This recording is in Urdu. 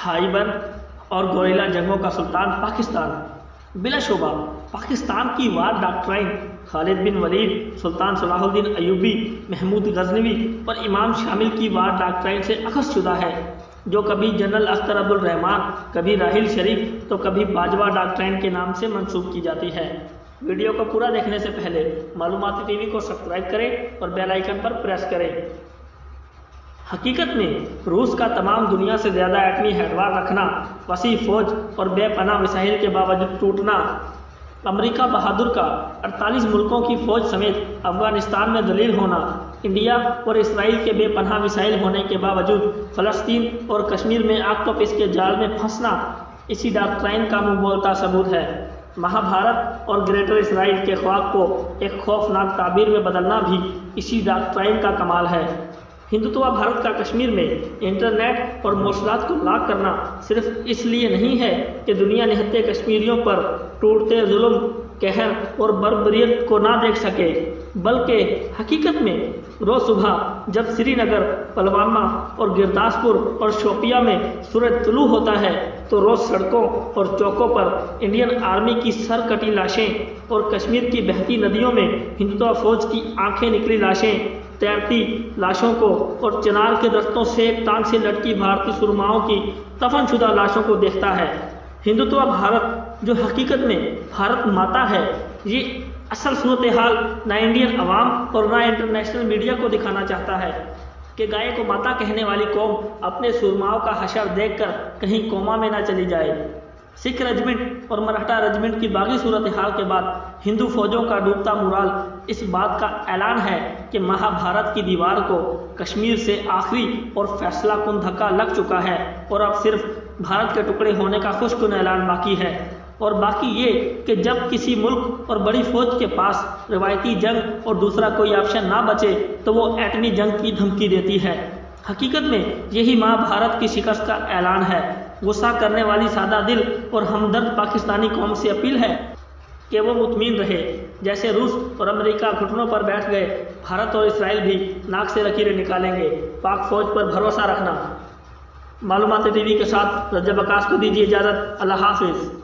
ہائبر اور گوریلا جنگوں کا سلطان پاکستان۔ بلا شبہ پاکستان کی وار ڈاکٹرائن خالد بن ولید، سلطان صلاح الدین ایوبی، محمود غزنوی اور امام شامل کی وار ڈاکٹرائن سے اخذ شدہ ہے، جو کبھی جنرل اختر عبدالرحمان، کبھی راحیل شریف تو کبھی باجوہ ڈاکٹرائن کے نام سے منسوب کی جاتی ہے۔ ویڈیو کو پورا دیکھنے سے پہلے معلوماتی ٹی وی کو سبسکرائب کریں اور بیل آئیکن پر پریس کریں۔ حقیقت میں روس کا تمام دنیا سے زیادہ ایٹمی ہتھیار رکھنا، وسیع فوج اور بے پناہ وسائل کے باوجود ٹوٹنا، امریکہ بہادر کا 48 ملکوں کی فوج سمیت افغانستان میں ذلیل ہونا، انڈیا اور اسرائیل کے بے پناہ وسائل ہونے کے باوجود فلسطین اور کشمیر میں آکٹوپس کے جال میں پھنسنا اسی ڈاکٹرائن کا منہ بولتا ثبوت ہے۔ مہابھارت اور گریٹر اسرائیل کے خواب کو ایک خوفناک تعبیر میں بدلنا بھی اسی ڈاکٹرائن کا کمال ہے۔ ہندوتوا بھارت کا کشمیر میں انٹرنیٹ اور مواصلات کو لاک کرنا صرف اس لیے نہیں ہے کہ دنیا نہتے کشمیریوں پر ٹوٹتے ظلم، قہر اور بربریت کو نہ دیکھ سکے، بلکہ حقیقت میں روز صبح جب سری نگر، پلوامہ اور گرداسپور اور شوپیاں میں سورج طلوع ہوتا ہے تو روز سڑکوں اور چوکوں پر انڈین آرمی کی سر کٹی لاشیں اور کشمیر کی بہتی ندیوں میں ہندوتوا فوج کی آنکھیں نکلی لاشیں، تیرتی لاشوں کو اور چنار کے درختوں سے ایک ٹانگ سے لٹکی بھارتی سرماؤں کی دفن شدہ لاشوں کو دیکھتا ہے۔ ہندوتوا بھارت جو حقیقت میں بھارت ماتا ہے، یہ اصل صورتحال نہ انڈین عوام اور نہ انٹرنیشنل میڈیا کو دکھانا چاہتا ہے کہ گائے کو ماتا کہنے والی قوم اپنے سرماؤں کا حشر دیکھ کر کہیں کوما میں نہ چلی جائے۔ سکھ رجمنٹ اور مراٹھا رجمنٹ کی باغی صورتحال کے بعد ہندو فوجوں کا ڈوبتا مورال اس بات کا اعلان ہے کہ مہابھارت کی دیوار کو کشمیر سے آخری اور فیصلہ کن دھکا لگ چکا ہے اور اب صرف بھارت کے ٹکڑے ہونے کا خوش کن اعلان باقی ہے، اور باقی یہ کہ جب کسی ملک اور بڑی فوج کے پاس روایتی جنگ اور دوسرا کوئی آپشن نہ بچے تو وہ ایٹمی جنگ کی دھمکی دیتی ہے۔ حقیقت میں یہی مہابھارت کی شکست کا اعلان ہے۔ غصہ کرنے والی سادہ دل اور ہمدرد پاکستانی قوم سے اپیل ہے کہ وہ مطمئن رہے۔ جیسے روس اور امریکہ گھٹنوں پر بیٹھ گئے، بھارت اور اسرائیل بھی ناک سے لکیریں نکالیں گے۔ پاک فوج پر بھروسہ رکھنا۔ معلوماتی ٹی وی کے ساتھ رجب عکاس کو دیجیے اجازت۔ اللہ حافظ۔